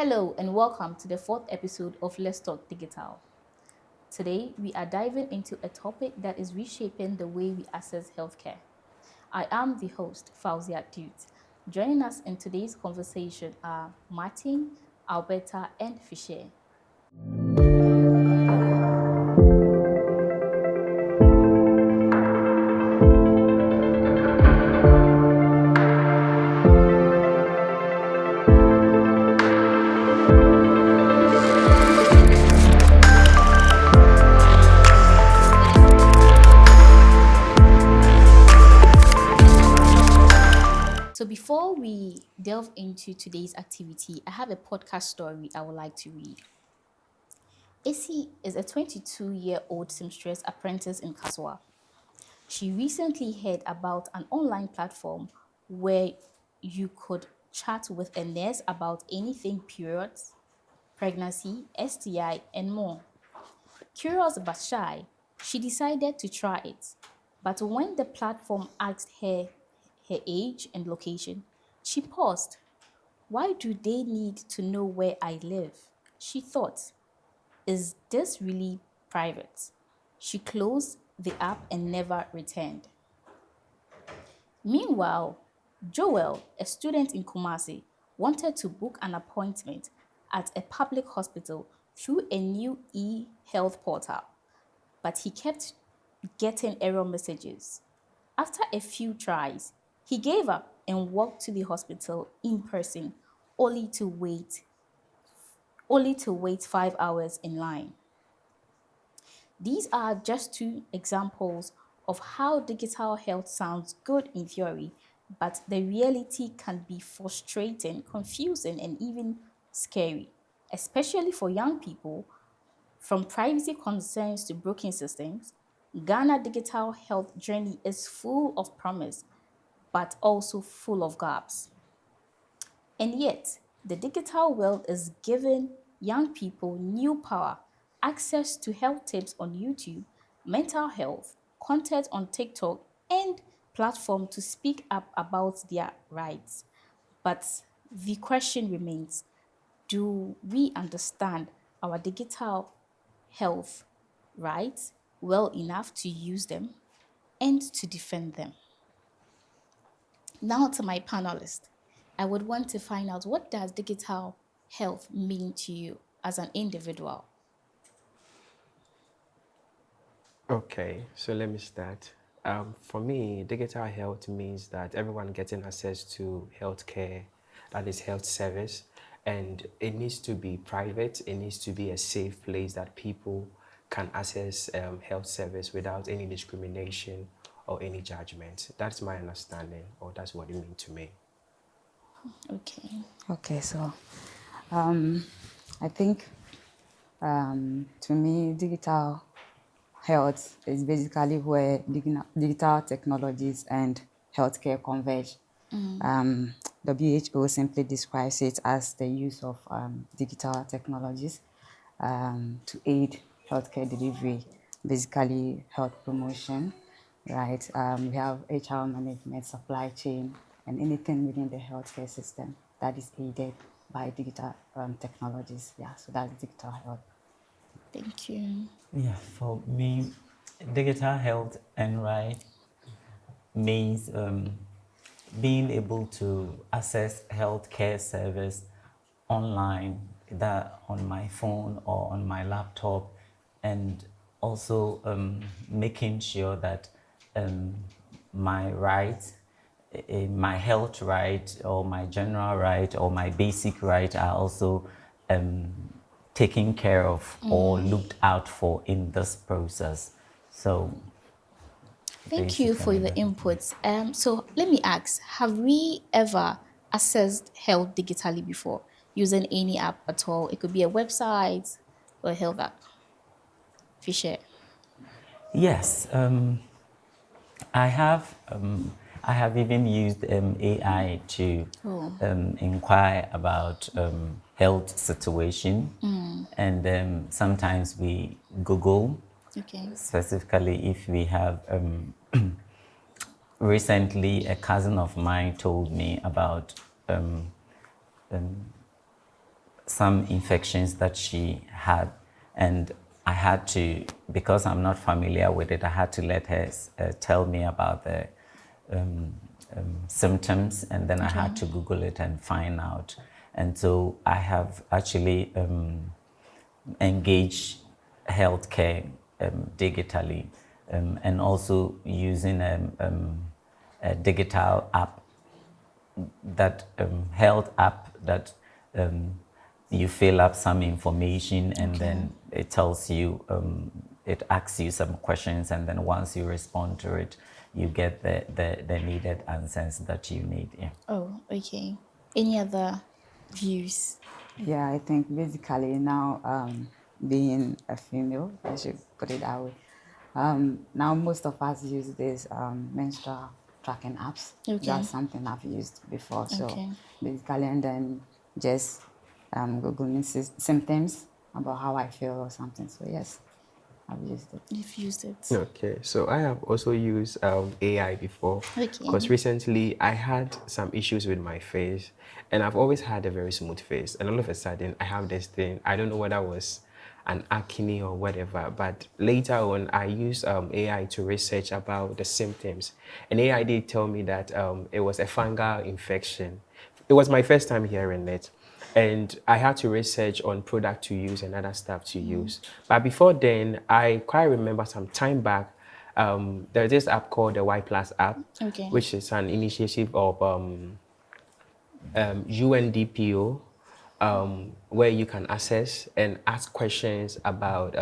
Hello and welcome to the fourth episode of Let's Talk Digital. Today, we are diving into a topic that is reshaping the way we access healthcare. I am the host, Fauzia Dute. Joining us in today's conversation are Martin, Alberta, and Fisher. So, before we delve into today's activity, I have a podcast story I would like to read. Issy is a 22-year-old seamstress apprentice in Kasoa. She recently heard about an online platform where you could chat with a nurse about anything periods, pregnancy, STI, and more. Curious but shy, she decided to try it. But when the platform asked her age and location, she paused. Why do they need to know where I live? She thought, is this really private? She closed the app and never returned. Meanwhile, Joel, a student in Kumasi, wanted to book an appointment at a public hospital through a new e-health portal, but he kept getting error messages. After a few tries, he gave up and walked to the hospital in person only to wait only to wait 5 hours in line. These are just two examples of how digital health sounds good in theory, but the reality can be frustrating, confusing, and even scary, especially for young people. From privacy concerns to broken systems, Ghana digital health journey is full of promise, but also full of gaps. And yet, the digital world is giving young people new power, access to health tips on YouTube, mental health, content on TikTok, and platform to speak up about their rights. But the question remains, do we understand our digital health rights well enough to use them and to defend them? Now to my panelist. I would want to find out, what does digital health mean to you as an individual? Okay, so let me start. For me, digital health means that everyone getting access to healthcare, that is health service, and it needs to be private. It needs to be a safe place that people can access health service without any discrimination or any judgment. That's my understanding, or that's what it means to me. Okay. Okay, so I think to me, digital health is basically where digital technologies and healthcare converge. WHO simply describes it as the use of digital technologies to aid healthcare delivery, basically health promotion, right? We have HR management, supply chain, and anything within the healthcare system that is aided by digital technologies. Yeah, so that's digital health. Thank you. Yeah, for me, digital health and right means being able to access healthcare service online, that on my phone or on my laptop, and also making sure that um, my rights, my health right or my general right or my basic right are also um, taken care of or looked out for in this process. So Thank you for basically the that. inputs. So let me ask, have we ever accessed health digitally before using any app at all? It could be a website or a health app. Fisher. Yes, I have. I have even used AI to Oh, inquire about health situation, and sometimes we Google okay. specifically if we have. Recently, a cousin of mine told me about some infections that she had, and I had to, because I'm not familiar with it, I had to let her tell me about the symptoms, and then I Okay. had to Google it and find out. And so I have actually engaged healthcare digitally, and also using a digital app, that health app that you fill up some information, and Okay. then it tells you, it asks you some questions, and then once you respond to it, you get the needed answers that you need. Yeah. Oh, okay. Any other views? Yeah, I think basically now, being a female, I should put it that way. Now most of us use these menstrual tracking apps. Okay. That's something I've used before. So Okay. basically, and then just googling symptoms about how I feel or something. So yes, I've used it. You've used it. Okay, so I have also used AI before, Okay. because recently I had some issues with my face, and I've always had a very smooth face, and all of a sudden I have this thing. I don't know whether it was an acne or whatever, but later on I used AI to research about the symptoms, and AI did tell me that it was a fungal infection. It was my first time hearing it, and I had to research on product to use and other stuff to use. But before then, I quite remember some time back, there's this app called the Y Plus app, Okay. which is an initiative of UNDPO, where you can access and ask questions about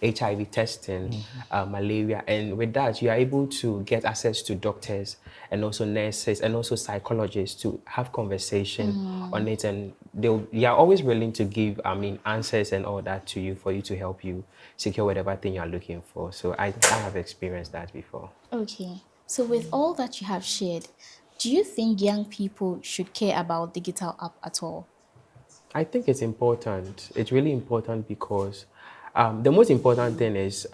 HIV testing, malaria, and with that you are able to get access to doctors and also nurses and also psychologists to have conversation on it, and they are always willing to give, I mean, answers and all that to you for you to help you secure whatever thing you are looking for. So I have experienced that before. Okay. So with all that you have shared, do you think young people should care about digital app at all? I think it's important. It's really important because the most important thing is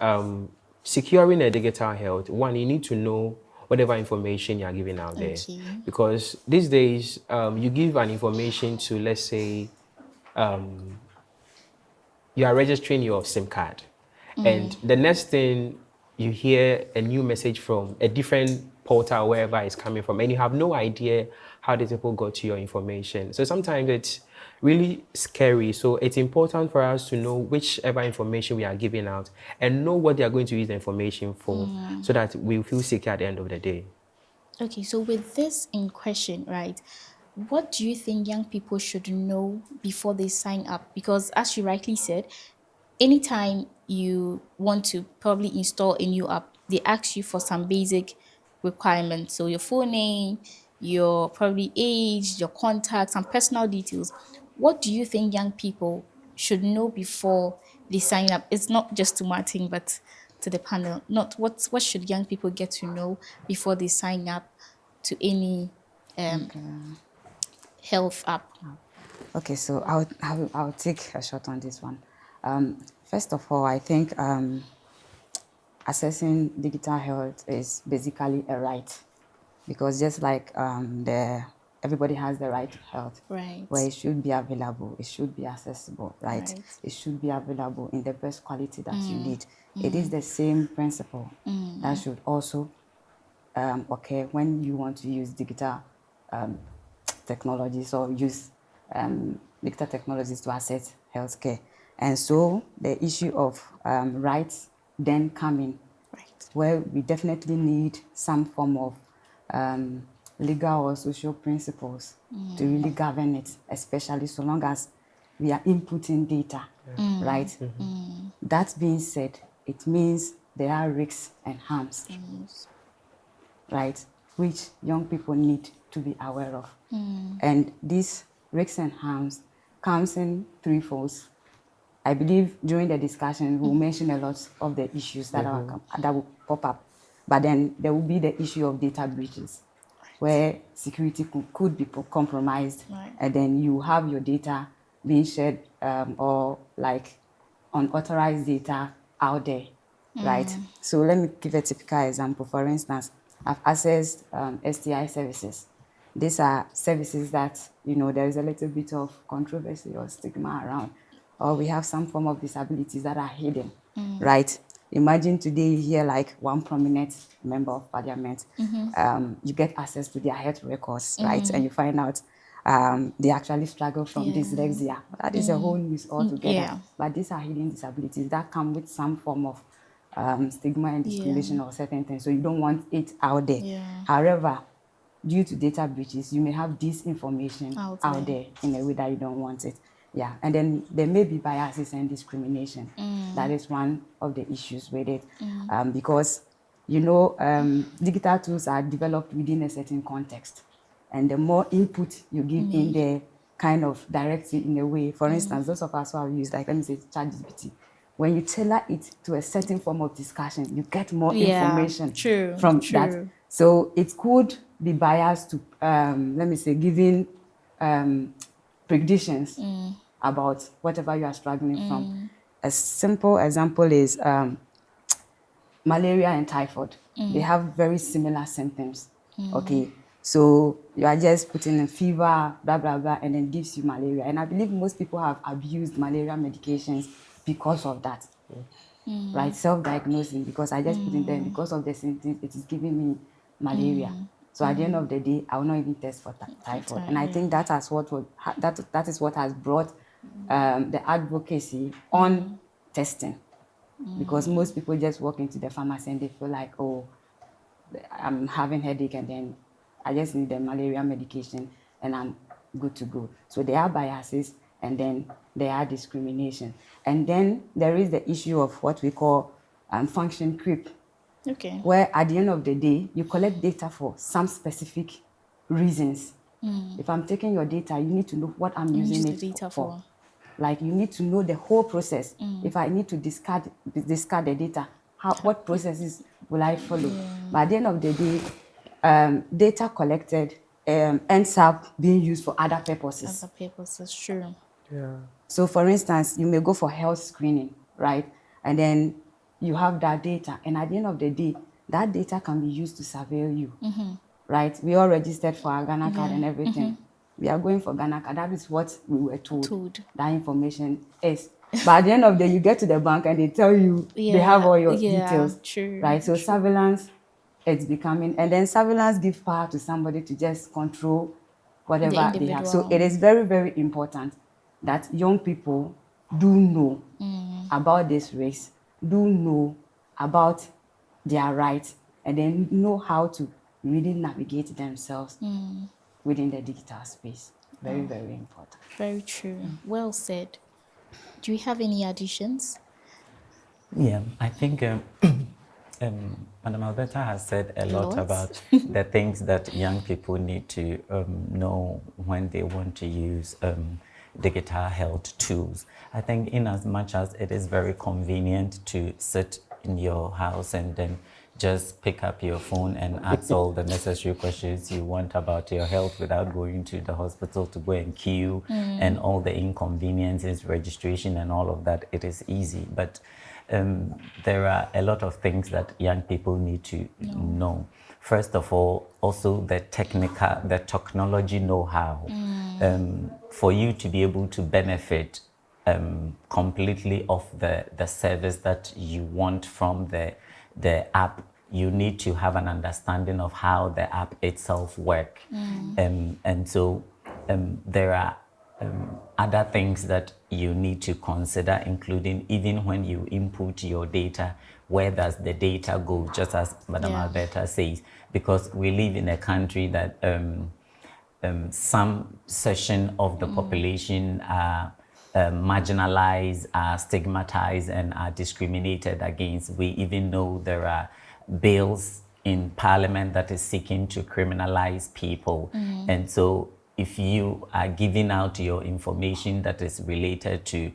securing a digital health. One, you need to know whatever information you are giving out there. Okay. Because these days, you give an information to, let's say, you are registering your SIM card. And the next thing you hear a new message from a different portal, wherever it's coming from, and you have no idea how these people got to your information. So sometimes it's really scary. So it's important for us to know whichever information we are giving out and know what they are going to use the information for, so that we feel secure at the end of the day. Okay, so with this in question, right, what do you think young people should know before they sign up? Because as you rightly said, anytime you want to probably install a new app, they ask you for some basic requirements. So your full name, your probably age, your contacts, and personal details. What do you think young people should know before they sign up? It's not just to Martin, but to the panel. Not what should young people get to know before they sign up to any Okay. health app? Okay, so I'll take a shot on this one. First of all, I think accessing digital health is basically a right, because just like everybody has the right to health, Right. where it should be available, it should be accessible, right? Right. It should be available in the best quality that you need. It is the same principle that should also occur when you want to use digital technologies, or use digital technologies to access healthcare. And so the issue of rights then come in, Right. where we definitely need some form of legal or social principles to really govern it, especially so long as we are inputting data, right? That being said, it means there are risks and harms, right, which young people need to be aware of. And these risks and harms comes in three folds. I believe during the discussion we'll mention a lot of the issues that that will pop up, but then there will be the issue of data breaches, where security could be compromised, Right. and then you have your data being shared, or like unauthorized data out there, right? So let me give a typical example. For instance, I've accessed STI services, these are services that, there is a little bit of controversy or stigma around, or we have some form of disabilities that are hidden, right? Imagine today you hear like one prominent member of parliament, you get access to their health records, right? And you find out they actually struggle from dyslexia. That is a whole news altogether. Yeah. But these are hidden disabilities that come with some form of stigma and discrimination or certain things. So you don't want it out there. Yeah. However, due to data breaches, you may have this information Out there in a way that you don't want it. Yeah, and then there may be biases and discrimination. That is one of the issues with it, because digital tools are developed within a certain context, and the more input you give in there, kind of directs it in a way. For instance, those of us who have used, like, let me say, ChatGPT, when you tailor it to a certain form of discussion, you get more information from that. So it could be biased to, let me say, giving predictions about whatever you are struggling from. A simple example is malaria and typhoid. They have very similar symptoms. Okay, so you are just putting in fever, blah, blah, blah, and then gives you malaria. And I believe most people have abused malaria medications because of that. Right? Self-diagnosing, because I just put in there, because of the symptoms, it is giving me malaria. So at the end of the day, I will not even test for typhoid. And I think that is what has brought the advocacy on testing. Because most people just walk into the pharmacy and they feel like, oh, I'm having headache and then I just need the malaria medication and I'm good to go. So there are biases, and then there are discrimination. And then there is the issue of what we call function creep. Okay. Where at the end of the day, you collect data for some specific reasons. If I'm taking your data, you need to know what I'm using it for. Like, you need to know the whole process. If I need to discard the data, what processes will I follow? But at the end of the day, data collected ends up being used for other purposes. Other purposes, true. Yeah. So for instance, you may go for health screening, right? And then you have that data, and at the end of the day, that data can be used to surveil you, right? We all registered for our Ghana card and everything. We are going for Ghana card. That is what we were told. That information is. But at the end of the day, you get to the bank and they tell you they have all your details, right? So surveillance, it's becoming, and then surveillance gives power to somebody to just control whatever they have. So it is very, very important that young people do know about this race, do know about their rights, and then know how to really navigate themselves within the digital space. Very, very important. Very true. Well said. Do you have any additions? Yeah, I think Madam Alberta has said a lot about the things that young people need to know when they want to use digital health tools. I think in as much as it is very convenient to sit in your house and then just pick up your phone and ask all the necessary questions you want about your health without going to the hospital to go and queue and all the inconveniences, registration and all of that, it is easy. But there are a lot of things that young people need to know. First of all, also the technology know-how. For you to be able to benefit completely of the service that you want from the app, you need to have an understanding of how the app itself works. And so there are other things that you need to consider, including even when you input your data, where does the data go, just as Madam Alberta says, because we live in a country that some section of the population are marginalized, are stigmatized, and are discriminated against. We even know there are bills in Parliament that is seeking to criminalize people. And so if you are giving out your information that is related to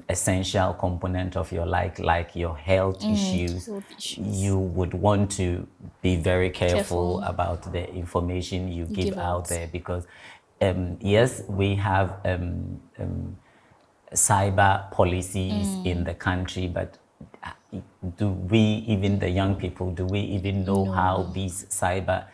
essential component of your life, like your health issues, you would want to be very careful about the information you give out there, because yes, we have cyber policies in the country, but do we, even the young people, do we even know how these cyber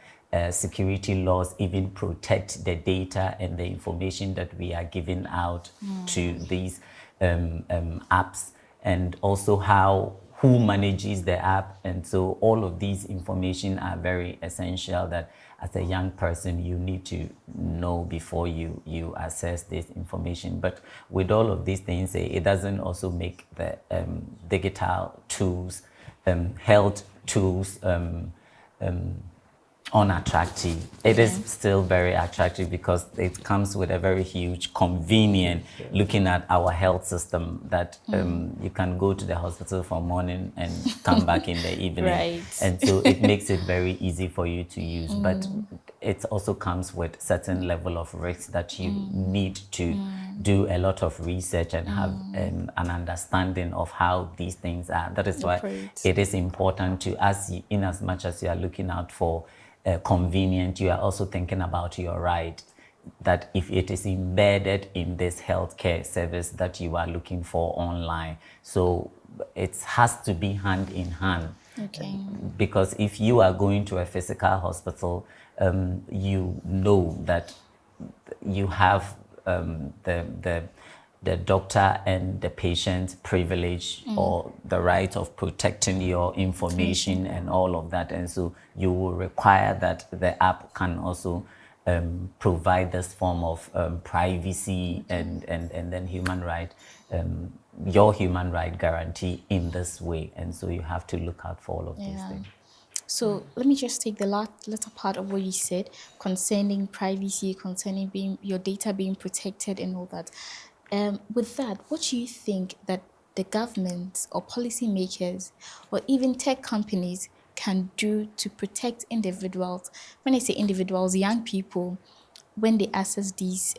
security laws even protect the data and the information that we are giving out to these apps, and also how who manages the app. And so all of these information are very essential that as a young person you need to know before you access this information. But with all of these things, it doesn't also make the digital tools, health tools, unattractive. It is still very attractive because it comes with a very huge convenient looking at our health system that you can go to the hospital from morning and come back in the evening. Right. And so it makes it very easy for you to use. But it also comes with certain level of risk that you need to do a lot of research and have an understanding of how these things are. That is why Operate. it is important to, in as much as you are looking out for convenient, you are also thinking about your right, that if it is embedded in this healthcare service that you are looking for online. So it has to be hand in hand. Okay. Because if you are going to a physical hospital, you know that you have the doctor and the patient privilege or the right of protecting your information and all of that. And so you will require that the app can also provide this form of privacy and then human right, your human right guarantee in this way. And so you have to look out for all of these things. So let me just take the latter part of what you said concerning privacy, concerning being your data being protected and all that. With that, what do you think that the government or policymakers or even tech companies can do to protect individuals? When I say individuals, young people, when they access these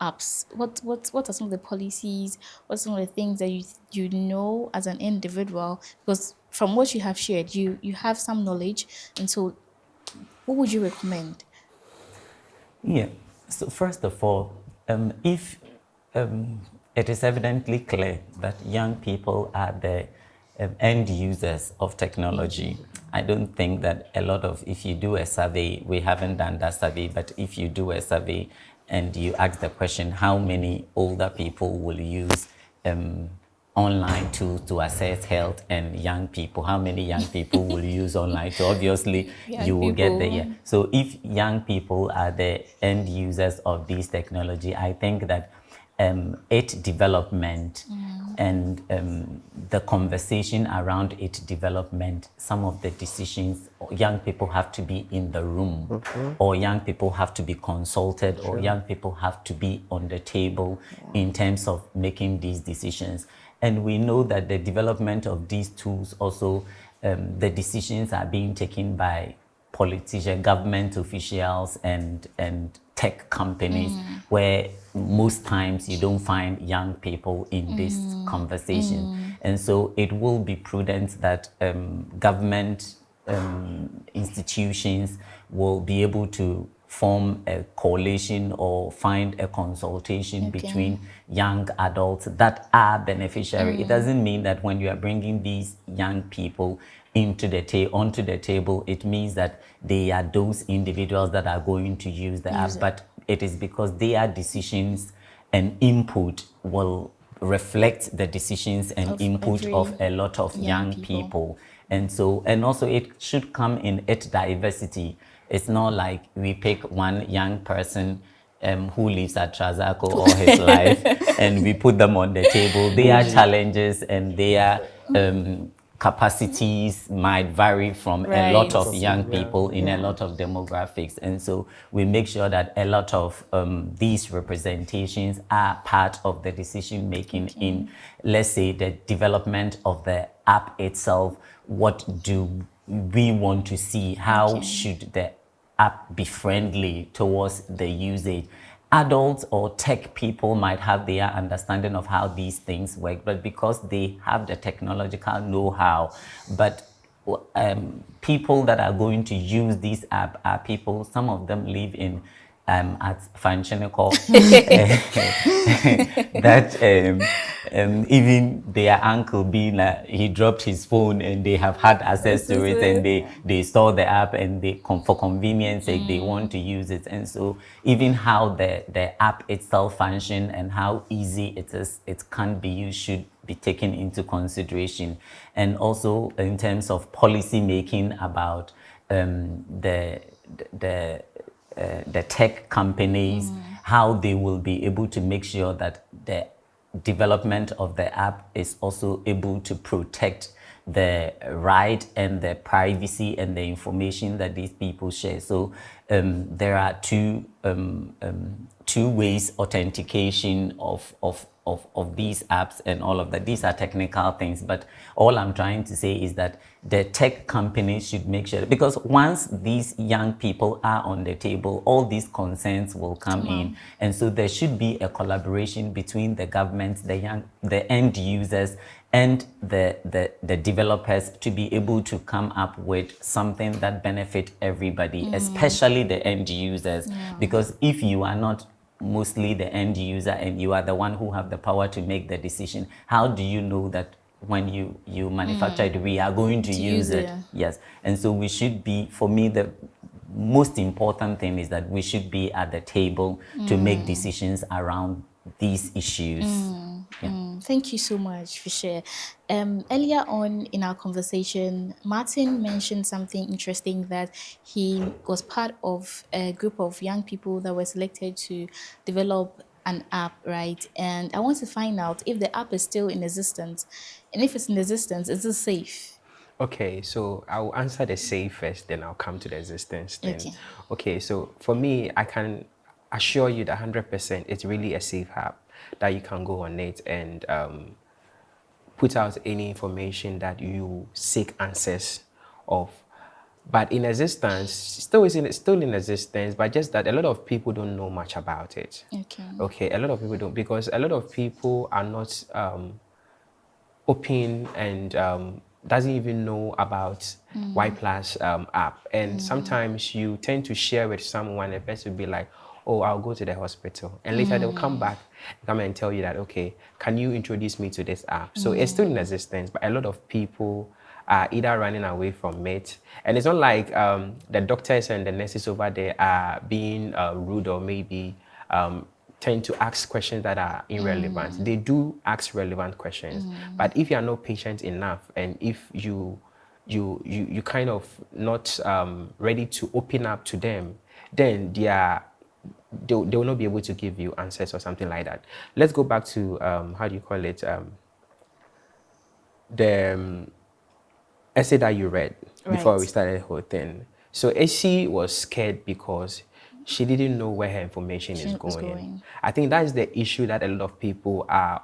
apps, what are some of the policies? What are some of the things that you know as an individual? Because from what you have shared, you have some knowledge, and so what would you recommend? Yeah. So first of all, if it is evidently clear that young people are the end users of technology, I don't think that a lot of, if you do a survey, we haven't done that survey, but if you do a survey and you ask the question, how many older people will use online tools to assess health, and young people, how many young people will use online? So obviously Young you will get the, people. so if young people are the end users of this technology, I think that its development and the conversation around its development, some of the decisions, young people have to be in the room, or young people have to be consulted, or young people have to be on the table in terms of making these decisions. And we know that the development of these tools also, the decisions are being taken by politicians, government officials, and tech companies, where most times you don't find young people in this conversation. And so it will be prudent that government institutions will be able to form a coalition or find a consultation between young adults that are beneficiary. It doesn't mean that when you are bringing these young people onto the table, it means that they are those individuals that are going to use the app, but it is because their decisions and input will reflect the decisions and Of input every of a lot of young young people. people. And so, and also it should come in its diversity. It's not like we pick one young person who lives at Trazako all his life and we put them on the table. Their challenges and their capacities might vary from a lot Right. of young people in a lot of demographics. And so we make sure that a lot of these representations are part of the decision making in, let's say, the development of the app itself. What do we want to see? How should the app be friendly towards the usage? Adults or tech people might have their understanding of how these things work, but because they have the technological know-how, but people that are going to use this app are people, some of them live in at Fanchinico that even their uncle being he dropped his phone and they have had access to it, and they store the app, and they for convenience sake they want to use it. And so even how the app itself function and how easy it can be used should be taken into consideration. And also in terms of policy making about the the tech companies, how they will be able to make sure that the development of the app is also able to protect the right and the privacy and the information that these people share. So there are two ways authentication of these apps and all of that. These are technical things, but all I'm trying to say is that the tech companies should make sure, because once these young people are on the table, all these concerns will come in. And so there should be a collaboration between the government, the end users, and the developers to be able to come up with something that benefit everybody, especially the end users. Because if you are not mostly the end user and you are the one who have the power to make the decision, how do you know that when you manufacture it, we are going to use it? Yes. And so we should be, for me, the most important thing is that we should be at the table to make decisions around these issues. Thank you so much for sharing. Earlier on in our conversation, Martin mentioned something interesting, that he was part of a group of young people that were selected to develop an app, right? And I want to find out if the app is still in existence. And if it's in existence, is it safe? Okay, so I'll answer the safe first, then I'll come to the existence then. Okay. Okay, so for me, I can assure you that 100% it's really a safe app that you can go on it and put out any information that you seek answers of. But in existence, still in existence, but just that a lot of people don't know much about it. Okay. Okay, a lot of people don't, because a lot of people are not open and doesn't even know about Y Plus app. And sometimes you tend to share with someone, a person will be like, oh, I'll go to the hospital. And later they'll come back, come and tell you that, okay, can you introduce me to this app? So it's still in existence, but a lot of people are either running away from it. And it's not like the doctors and the nurses over there are being rude or maybe tend to ask questions that are irrelevant. They do ask relevant questions, but if you are not patient enough, and if you kind of not ready to open up to them, then they will not be able to give you answers or something like that. Let's go back to how do you call it, the essay that you read before we Right. started the whole thing. So AC was scared because she didn't know where her information is She was going. going. I think that's the issue that a lot of people are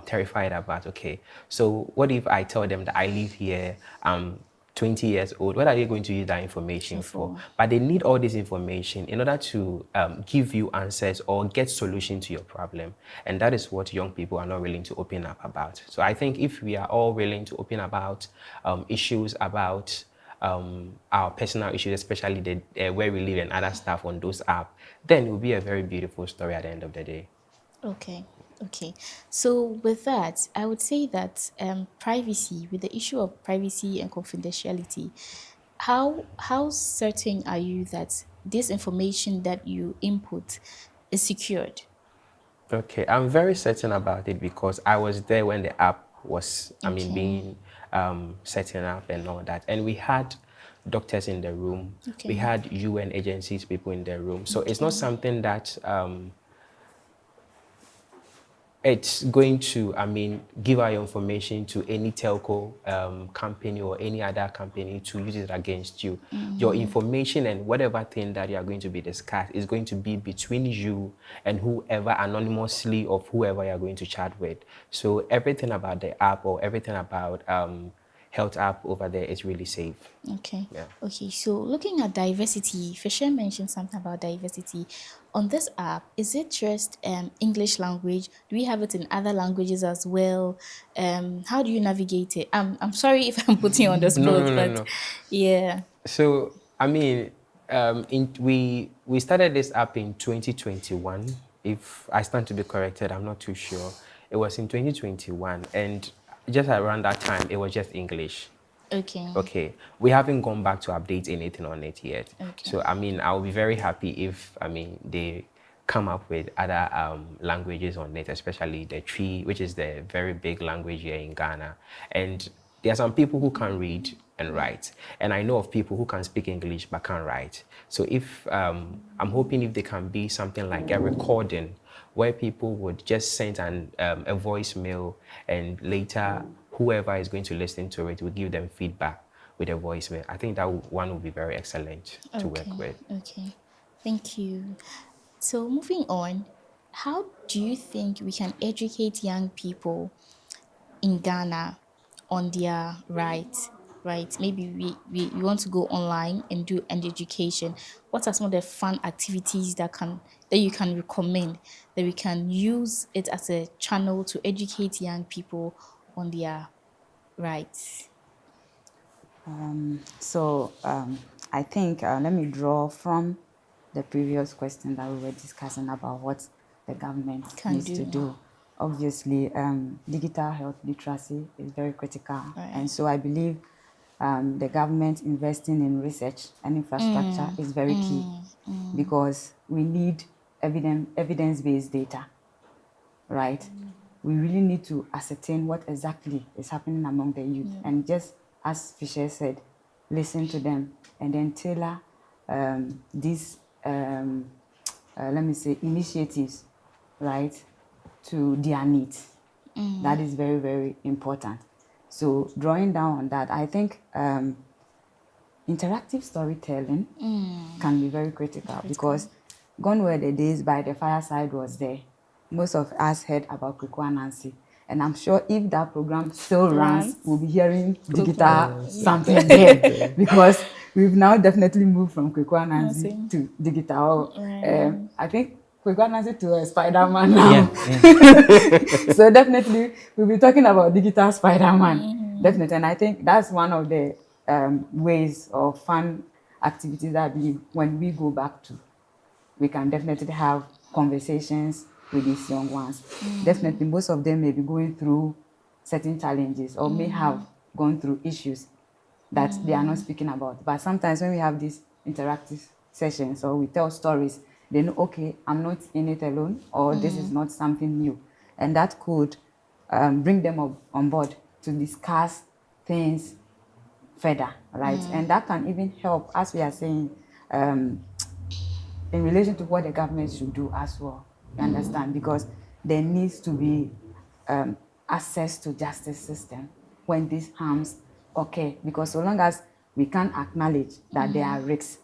terrified about. Okay, so what if I tell them that I live here, I'm 20 years old, what are they going to use that information for? But they need all this information in order to give you answers or get solution to your problem. And that is what young people are not willing to open up about. So I think if we are all willing to open about issues about our personal issues, especially the where we live and other stuff on those apps, then it will be a very beautiful story at the end of the day. Okay. Okay. So with that, I would say that privacy, with the issue of privacy and confidentiality, how certain are you that this information that you input is secured? Okay, I'm very certain about it because I was there when the app was, Okay. being setting up and all that. And we had doctors in the room, we Okay. had UN agencies people in the room. So it's not Okay. something that it's going to, give our information to any telco company or any other company to use it against you. Your information and whatever thing that you are going to be discussed is going to be between you and whoever anonymously of whoever you are going to chat with. So everything about the app or everything about health app over there is really safe. Okay. Yeah. Okay. So looking at diversity, Fisher mentioned something about diversity. On this app, is it just English language? Do we have it in other languages as well? How do you navigate it? I'm sorry if I'm putting you on the No, spot, no, no, but no. yeah. So, We started this up in 2021. If I stand to be corrected, I'm not too sure. It was in 2021, and just around that time, it was just English. Okay. Okay, we haven't gone back to update anything on it yet. Okay. So I mean, I'll be very happy if they come up with other languages on it, especially the Tree, which is the very big language here in Ghana. And there are some people who can read and write, and I know of people who can speak English but can't write. So if I'm hoping if they can be something like a recording where people would just send a voicemail, and later whoever is going to listen to it will give them feedback with a voicemail. I think that one would be very excellent to work with. Okay. Thank you. So moving on, how do you think we can educate young people in Ghana on their rights? Right? Maybe we want to go online and do an education. What are some of the fun activities that you can recommend that we can use it as a channel to educate young people on their rights? So I think let me draw from the previous question that we were discussing about what the government Can needs to do. do. Obviously, digital health literacy is very critical, Right. and so I believe the government investing in research and infrastructure is very key because we need evidence-based data, right? We really need to ascertain what exactly is happening among the youth. And just as Fisher said, listen to them and then tailor these, let me say, initiatives, right, to their needs. That is very, very important. So drawing down on that, I think interactive storytelling can be very critical because gone were the days by the fireside was there. Most of us heard about Kweku Nancy. And I'm sure if that program still runs, we'll be hearing digital something there because we've now definitely moved from Kweku Nancy to digital. I think Kweku Nancy to a Spider-Man now. Yeah. So definitely we'll be talking about digital Spider-Man. Definitely. And I think that's one of the ways or fun activities that when we go back to, we can definitely have conversations with these young ones. Definitely, most of them may be going through certain challenges or may have gone through issues that they are not speaking about. But sometimes when we have these interactive sessions or we tell stories, they know, okay, I'm not in it alone, or this is not something new. And that could bring them on board to discuss things further, right? And that can even help, as we are saying, in relation to what the government should do as well. You understand? Because there needs to be access to justice system when these harms occur. Because so long as we can't acknowledge that there are risks,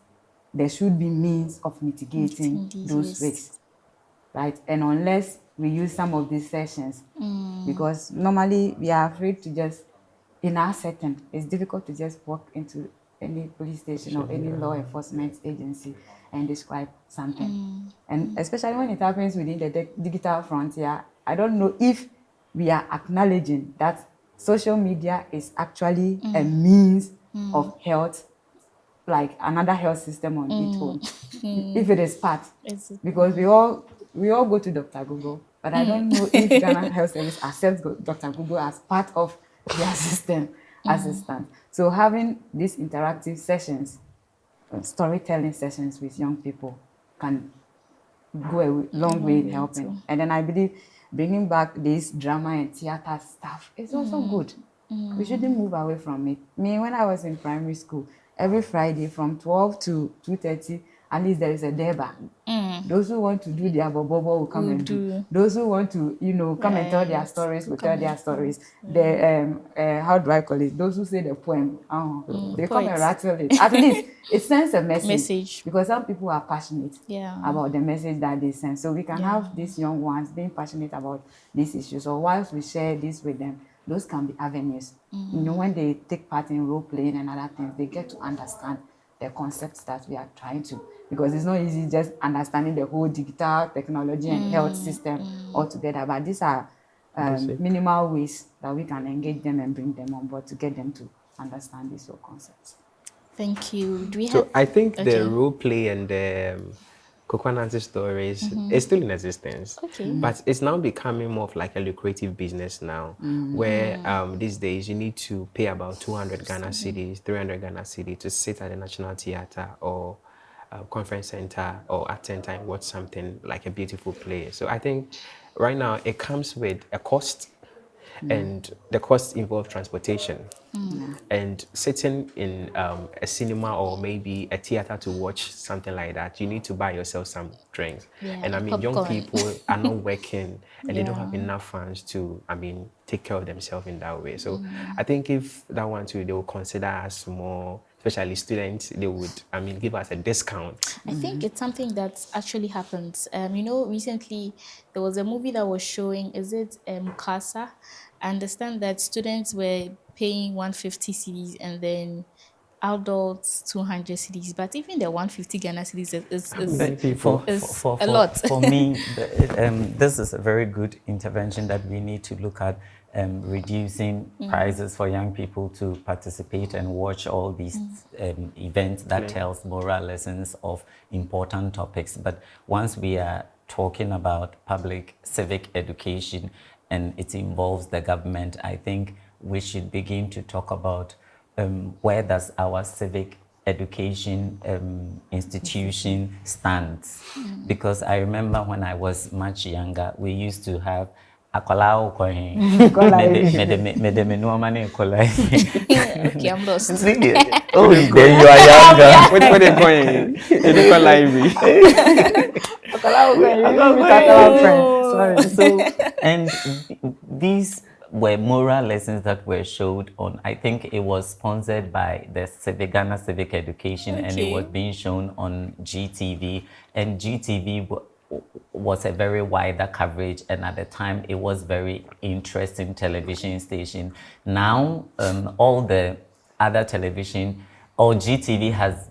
there should be means of mitigating those risks, right? And unless we use some of these sessions, because normally we are afraid to just, in our setting, it's difficult to just walk into any police station or any law enforcement agency and describe something. And especially when it happens within the digital frontier, I don't know if we are acknowledging that social media is actually a means of health, like another health system on its own, if it is part, because we all go to Dr. Google, but I don't know if Ghana Health Service accepts Dr. Google as part of their system assistant. So having these interactive sessions, storytelling sessions with young people can go a long way in helping. And then I believe bringing back this drama and theater stuff is also good. We shouldn't move away from it. Me, when I was in primary school, every Friday from 12 to 2:30, at least there is a deba. Those who want to do their bobo will come and do. Those who want to, come and tell their stories will tell their stories. The how do I call it? Those who say the poem, they come and rattle it. At least it sends a message. Because some people are passionate about the message that they send. So we can have these young ones being passionate about these issues. Or whilst we share this with them, those can be avenues. When they take part in role playing and other things, they get to understand the concepts that we are trying to. Because it's not easy just understanding the whole digital technology and health system altogether. But these are minimal ways that we can engage them and bring them on board to get them to understand these whole concepts. Thank you. Do we have? So I think the Okay. role play and the Kokwanansi stories is still in existence, Okay. but it's now becoming more of like a lucrative business now, where these days you need to pay about 200 Ghana cedis, 300 Ghana cedis to sit at the National Theatre or conference center or attend and watch something like a beautiful play. So I think right now it comes with a cost, and the costs involve transportation. And sitting in a cinema or maybe a theater to watch something like that, you need to buy yourself some drinks. Yeah, And I mean, young popcorn. people are not working and they don't have Yeah. enough funds to, take care of themselves in that way. So I think if that one too, they will consider us more, especially students, they would, give us a discount. I think it's something that actually happens. Recently there was a movie that was showing, is it Kasa? I understand that students were paying 150 cedis and then adults 200 cedis, but even the 150 Ghana cedis How many people? is a lot. For me, this is a very good intervention that we need to look at, reducing prices for young people to participate and watch all these events that tells moral lessons of important topics. But once we are talking about public civic education and it involves the government, I think we should begin to talk about where does our civic education institution stands. Because I remember when I was much younger, we used to have akwalao kwen mede me nuoma ne akwalao. Okay, I'm lost. Oh, then you are younger. What they going? They call library. Sorry. So, and these were moral lessons that were showed on, I think it was sponsored by the Ghana Civic Education, and it was being shown on GTV. And GTV was a very wider coverage, and at the time it was very interesting television station. Now, all the other television, or GTV has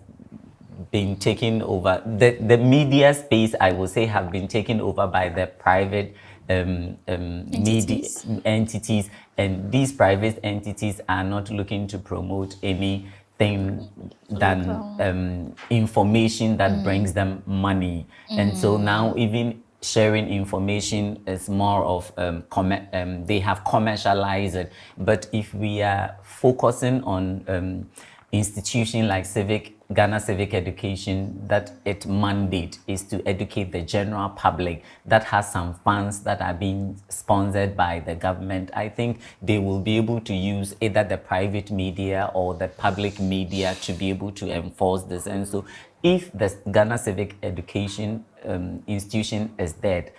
been taken over. The media space, I would say, have been taken over by the private media entities, and these private entities are not looking to promote anything than information that brings them money. And so now even sharing information is more of they have commercialized it. But if we are focusing on institution like Ghana Civic Education, that its mandate is to educate the general public, that has some funds that are being sponsored by the government, I think they will be able to use either the private media or the public media to be able to enforce this. And so if the Ghana Civic Education institution is dead,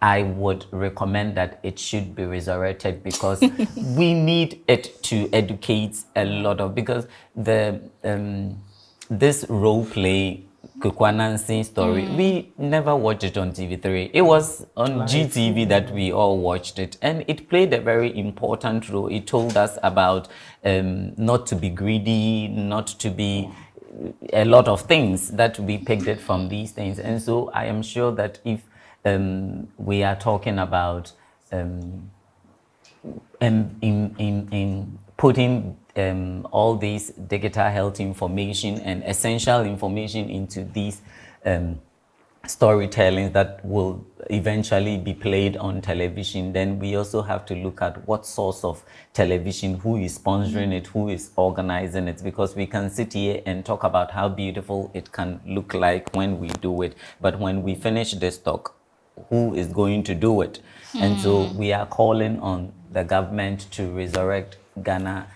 I would recommend that it should be resurrected, because we need it to educate a lot of, because the this role play Kukwanansi story, we never watched it on TV3. It was on GTV that we all watched it, and it played a very important role. It told us about not to be greedy, not to be a lot of things that we picked it from these things. And so I am sure that if we are talking about in putting all these digital health information and essential information into these storytelling that will eventually be played on television, then we also have to look at what source of television, who is sponsoring it, who is organizing it, because we can sit here and talk about how beautiful it can look like when we do it, but when we finish this talk, who is going to do it? And so we are calling on the government to resurrect Ghana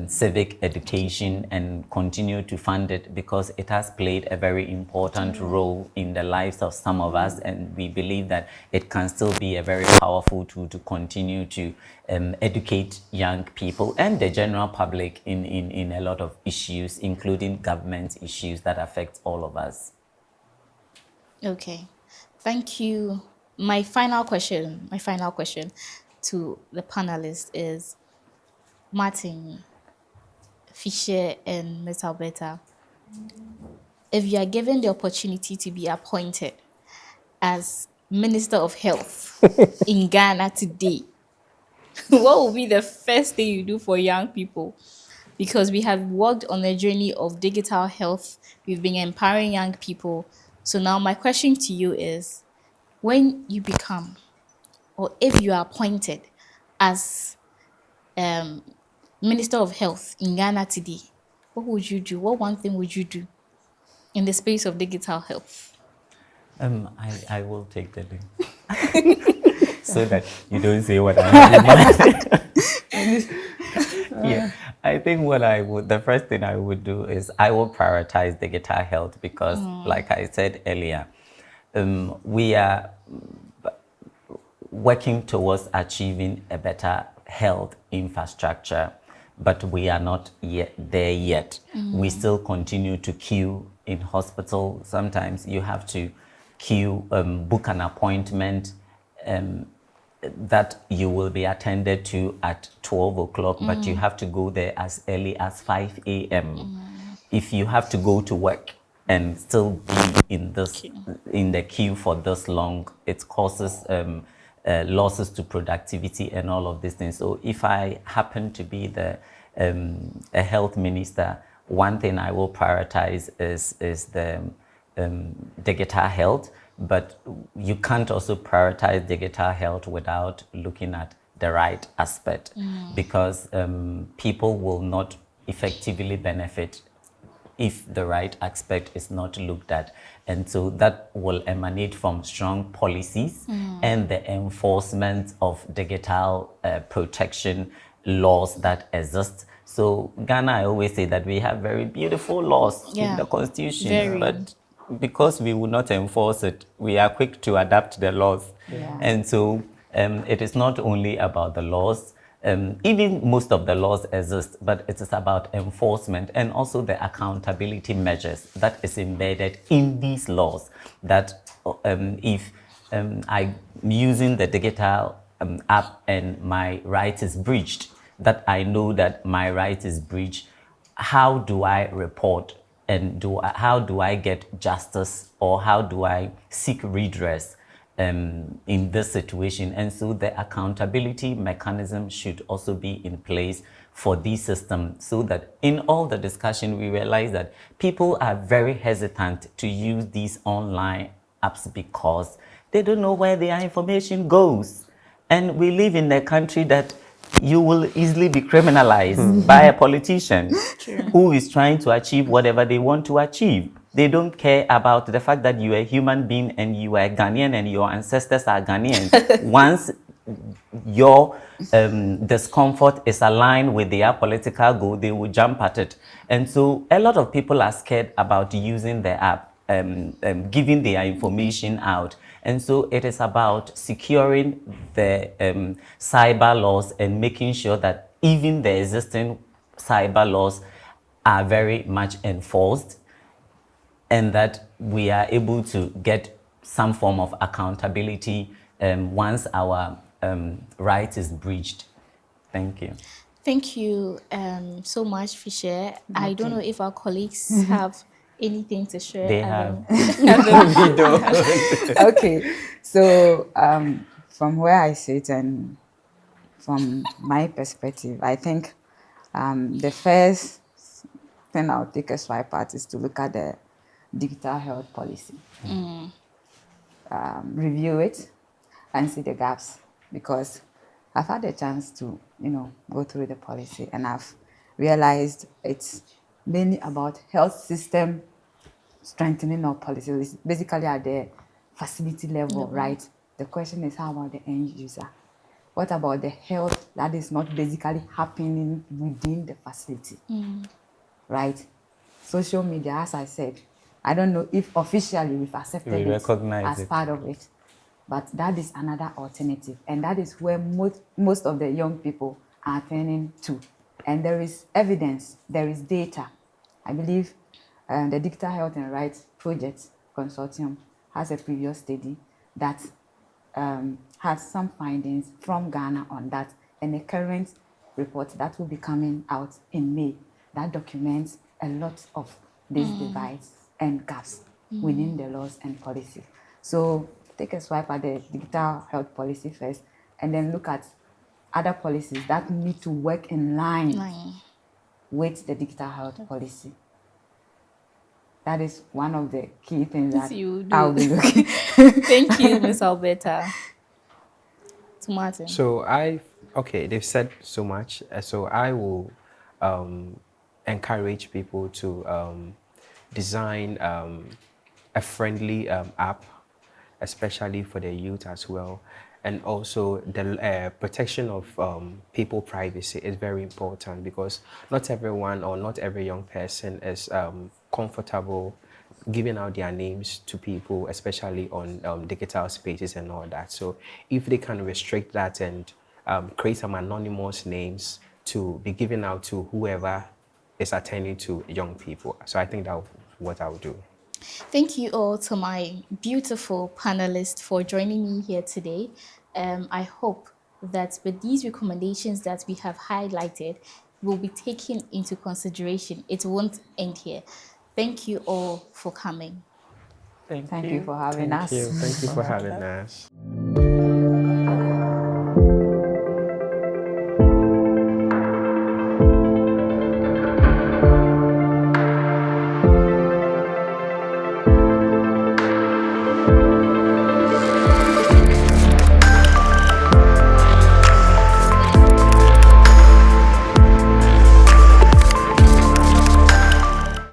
civic education and continue to fund it, because it has played a very important role in the lives of some of us, and we believe that it can still be a very powerful tool to continue to educate young people and the general public in a lot of issues, including government issues that affect all of us. Okay, thank you. My final question to the panelists is, Martin, Fisher, and Ms. Alberta, if you are given the opportunity to be appointed as Minister of Health in Ghana today, what will be the first thing you do for young people? because we have worked on the journey of digital health. We've been empowering young people. So now my question to you is, when you become, or if you are appointed as Minister of Health in Ghana today, what would you do? What one thing would you do in the space of digital health? I will take the lead so that you don't say what I have in mind. Yeah, I think the first thing I would do is I will prioritize digital health because, like I said earlier, we are working towards achieving a better health infrastructure, but we are not yet there yet. We still continue to queue in hospital. Sometimes you have to queue, book an appointment that you will be attended to at 12 o'clock, but you have to go there as early as 5 a.m. If you have to go to work and still be Okay. in the queue for this long, it causes losses to productivity and all of these things. So if I happen to be a health minister, one thing I will prioritize is the digital health, but you can't also prioritize digital health without looking at the right aspect, because people will not effectively benefit if the right aspect is not looked at. And so that will emanate from strong policies and the enforcement of digital protection laws that exist. So Ghana, I always say that we have very beautiful laws in Yeah. the constitution, Very. but because we will not enforce it, we are quick to adapt the laws. Yeah. And so it is not only about the laws, even most of the laws exist, but it is about enforcement and also the accountability measures that is embedded in these laws. That if I'm using the digital app and my right is breached, that I know that my right is breached, how do I report, and how do I get justice, or how do I seek redress in this situation? And so the accountability mechanism should also be in place for these systems, so that in all the discussion we realize that people are very hesitant to use these online apps because they don't know where their information goes. And we live in a country that you will easily be criminalized by a politician who is trying to achieve whatever they want to achieve. They don't care about the fact that you are a human being and you are Ghanaian and your ancestors are Ghanaians. Once your discomfort is aligned with their political goal, they will jump at it. And so a lot of people are scared about using the app, giving their information out. And so it is about securing the cyber laws and making sure that even the existing cyber laws are very much enforced, and that we are able to get some form of accountability once our right is breached. Thank you. Thank you so much, Fisher. I don't know Okay. if our colleagues have anything to share They at have. We don't. Okay. So from where I sit and from my perspective, I think the first thing I'll take a swipe at is to look at the digital health policy, review it, and see the gaps, because I've had a chance to, go through the policy, and I've realized it's mainly about health system strengthening our policies, basically at the facility level, right? The question is, how about the end user? What about the health that is not basically happening within the facility, right? Social media, as I said, I don't know if officially we've accepted We it recognize as it. part of it, but that is another alternative, and that is where most of the young people are turning to. And there is evidence, there is data. I believe the Digital Health and Rights Project Consortium has a previous study that has some findings from Ghana on that, and a current report that will be coming out in May that documents a lot of these divides and gaps within the laws and policies. So take a swipe at the digital health policy first, and then look at other policies that need to work in line Nine. with the digital health policy. That is one of the key things that You I'll do. be looking. Thank you, Miss Alberta. To Martin. So okay, they've said so much. So I will um, encourage people to design a friendly app, especially for the youth as well. And also the protection of people privacy is very important, because not everyone or not every young person is comfortable giving out their names to people, especially on digital spaces and all that. So if they can restrict that and create some anonymous names to be given out to whoever is attending to young people. So I think that's what I would do. Thank you all to my beautiful panelists for joining me here today. I hope that with these recommendations that we have highlighted will be taken into consideration. It won't end here. Thank you all for coming. Thank Thank you you. for having Thank us. you. Thank you For for having having us. us.